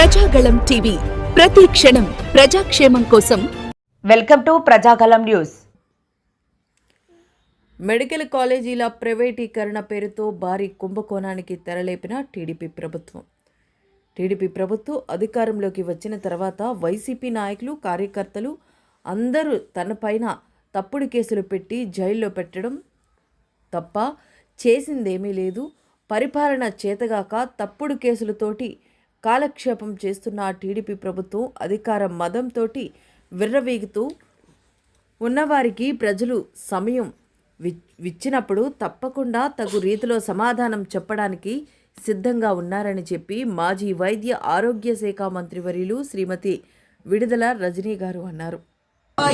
Prajagalam TV ప్రతి క్షణం ప్రజాక్షేమం కోసం. Welcome to Prajagalam news. Medical కాలేజీల ప్రైవేటీకరణ పేరుతో భారీ కుంభకోణానికి తెరలేపిన టీడీపీ ప్రభుత్వం అధికారంలోకి వచ్చిన తర్వాత వైసీపీ నాయకులు, కార్యకర్తలు అందరూ తనపైన తప్పుడు కేసులు పెట్టి జైల్లో పెట్టడం తప్ప చేసిందేమీ లేదు. పరిపాలన చేతగాక తప్పుడు కేసులతోటి కాలక్షేపం చేస్తున్న టీడీపీ ప్రభుత్వం అధికార మదంతో విర్రవీగుతూ ఉన్నవారికి ప్రజలు సమయం ఇచ్చినప్పుడు తప్పకుండా తగు రీతిలో సమాధానం చెప్పడానికి సిద్ధంగా ఉన్నారని చెప్పి మాజీ వైద్య ఆరోగ్య శాఖ మంత్రివర్యులు శ్రీమతి విడుదల రజనీ గారు అన్నారు.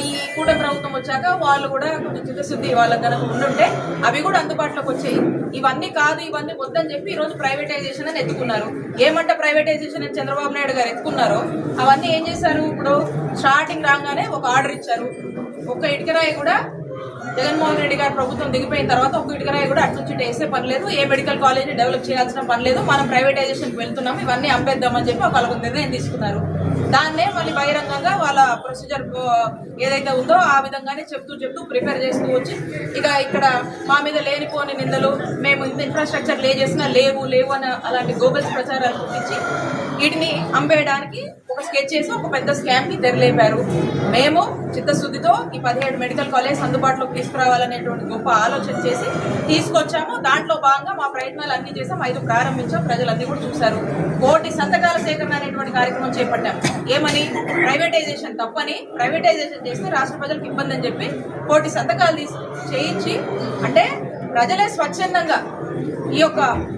ఈ కూటమి ప్రభుత్వం వచ్చాక వాళ్ళు కూడా కొంచెం చిత్తశుద్ధి వాళ్ళకి కనుక ఉండుంటే అవి కూడా అందుబాటులోకి వచ్చాయి. ఇవన్నీ కాదు, ఇవన్నీ వద్దని చెప్పి ఈ రోజు ప్రైవేటైజేషన్ అని ఎత్తుకున్నారు. ఏమంటే ప్రైవేటైజేషన్ అని చంద్రబాబు నాయుడు గారు ఎత్తుకున్నారో అవన్నీ ఏం చేశారు? ఇప్పుడు స్టార్టింగ్ రాగానే ఒక ఆర్డర్ ఇచ్చారు. ఒక్క ఇటుకరాయి కూడా జగన్మోహన్ రెడ్డి గారు ప్రభుత్వం దిగిపోయిన తర్వాత ఒక్క ఇటుకరాయి కూడా అటు నుంచి వేసే పని లేదు, ఏ మెడికల్ కాలేజ్ డెవలప్ చేయాల్సిన పని లేదు, మనం ప్రైవేటైజేషన్కి వెళ్తున్నాం, ఇవన్నీ అమ్మేద్దామని చెప్పి ఒక నిర్ణయం తీసుకున్నారు. దాన్నే మళ్ళీ బహిరంగంగా వాళ్ళ ప్రొసీజర్ ఏదైతే ఉందో ఆ విధంగానే చెప్తూ ప్రిపేర్ చేస్తూ వచ్చి ఇక ఇక్కడ మా మీద లేనిపోని నిందలు, మేము ఇంత ఇన్ఫ్రాస్ట్రక్చర్ చేసినా లేవు అని అలాంటి గోబెల్స్ ప్రచారాలు పుట్టించి వీటిని అమ్మేయడానికి ఒక స్కెచ్ చేసి ఒక పెద్ద స్కామ్ కి తెరలేపారు. మేము చిత్తశుద్ధితో ఈ 17 మెడికల్ కాలేజ్ అందుబాటులోకి తీసుకురావాలనేటువంటి గొప్ప ఆలోచన చేసి తీసుకొచ్చాము. దాంట్లో భాగంగా మా ప్రయత్నాలు అన్ని చేసాం. 5 ప్రారంభించాం. ప్రజలన్నీ కూడా చూశారు. 1,000 సంతకాల సేకరణ అనేటువంటి కార్యక్రమం చేపట్టాం. ఏమని? ప్రైవేటైజేషన్ తప్పని, ప్రైవేటైజేషన్ చేస్తే రాష్ట్ర ప్రజలకు ఇబ్బంది అని చెప్పి 1,000 సంతకాలు చేయించి, అంటే ప్రజలే స్వచ్ఛందంగా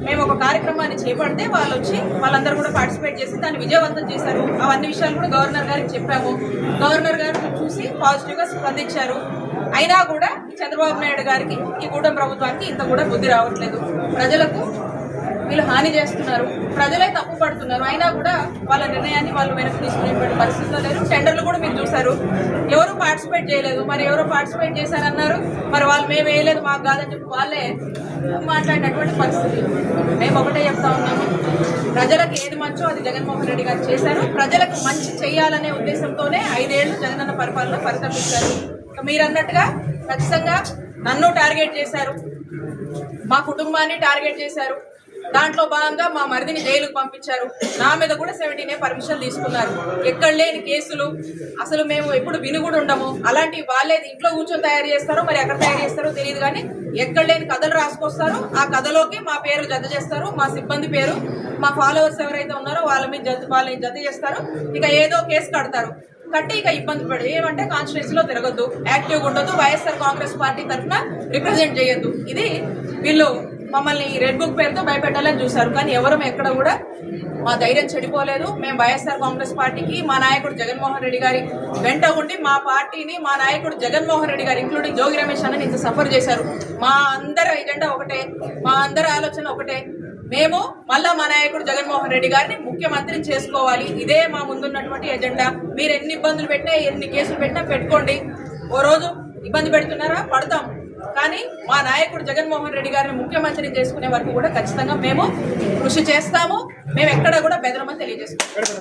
మేము ఒక కార్యక్రమాన్ని చేపడితే వాళ్ళు వచ్చి వాళ్ళందరూ కూడా పార్టిసిపేట్ చేసి దాన్ని విజయవంతం చేశారు. అవన్నీ విషయాలు కూడా గవర్నర్ గారికి చెప్పాము. గవర్నర్ గారు చూసి పాజిటివ్ గా స్పందించారు. అయినా కూడా చంద్రబాబు నాయుడు గారికి, ఈ కూటమి ప్రభుత్వానికి ఇంత కూడా బుద్ధి రావట్లేదు. ప్రజలకు వీళ్ళు హాని చేస్తున్నారు, ప్రజలే తప్పు పడుతున్నారు. అయినా కూడా వాళ్ళ నిర్ణయాన్ని వాళ్ళు వెనక్కి తీసుకునేటువంటి పరిస్థితుల్లో లేరు. టెండర్లు కూడా మీరు చూశారు, ఎవరు పార్టిసిపేట్ చేయలేదు. మరి ఎవరో పార్టిసిపేట్ చేశారన్నారు, మరి వాళ్ళు మేము వేయలేదు, మాకు కాదని చెప్పి వాళ్ళే మాట్లాడినటువంటి పరిస్థితి. మేము ఒకటే చెప్తా ఉన్నాము, ప్రజలకు ఏది మంచో అది జగన్మోహన్ రెడ్డి గారు చేశారు. ప్రజలకు మంచి చేయాలనే ఉద్దేశంతోనే 5 ఏళ్లు జగనన్న పరిపాలన పరితపించారు. మీరు అన్నట్టుగా ఖచ్చితంగా నన్ను టార్గెట్ చేశారు, మా కుటుంబాన్ని టార్గెట్ చేశారు. దాంట్లో భాగంగా మా మరిదిని జైలుకు పంపించారు. నా మీద కూడా 17 పర్మిషన్ తీసుకున్నారు. ఎక్కడ లేని కేసులు, అసలు మేము ఎప్పుడు విని కూడా ఉండము. అలాంటి వాళ్ళే ఇంట్లో కూర్చొని తయారు చేస్తారో మరి ఎక్కడ తయారు చేస్తారో తెలియదు, కానీ ఎక్కడ లేని కథలు రాసుకొస్తారు. ఆ కథలోకి మా పేరు జత చేస్తారు, మా సిబ్బంది పేరు, మా ఫాలోవర్స్ ఎవరైతే ఉన్నారో వాళ్ళ మీద వాళ్ళని జత చేస్తారు. ఇక ఏదో కేసు కడతారు, కట్టి ఇక ఇబ్బంది పడి ఏమంటే కాన్స్టిట్యూన్సీలో తిరగద్దు, యాక్టివ్గా ఉండొద్దు, వైఎస్ఆర్ కాంగ్రెస్ పార్టీ తరఫున రిప్రజెంట్ చేయొద్దు. ఇది వీళ్ళు మమ్మల్ని రెడ్ బుక్ పేరుతో భయపెట్టాలని చూశారు. కానీ ఎవరు ఎక్కడ కూడా మా ధైర్యం చెడిపోలేదు. మేము వైఎస్ఆర్ కాంగ్రెస్ పార్టీకి, మా నాయకుడు జగన్మోహన్ రెడ్డి గారి వెంట ఉండి మా పార్టీని, మా నాయకుడు జగన్మోహన్ రెడ్డి గారు ఇంక్లూడింగ్ జోగి రమేష్ అన్నని ఇంత సఫర్ చేశారు. మా అందరి ఎజెండా ఒకటే, మా అందరి ఆలోచన ఒకటే. మేము మళ్ళా మా నాయకుడు జగన్మోహన్ రెడ్డి గారిని ముఖ్యమంత్రిని చేసుకోవాలి. ఇదే మా ముందున్నటువంటి ఎజెండా. మీరు ఎన్ని ఇబ్బందులు పెట్టినా, ఎన్ని కేసులు పెట్టినా పెట్టుకోండి. ఓ రోజు ఇబ్బంది పెడుతున్నారా, పడతాం. కానీ మా నాయకుడు జగన్మోహన్ రెడ్డి గారిని ముఖ్యమంత్రిని చేసుకునే వరకు కూడా ఖచ్చితంగా మేము కృషి చేస్తాము. మేము ఎక్కడ కూడా బెదరమని తెలియజేస్తాము.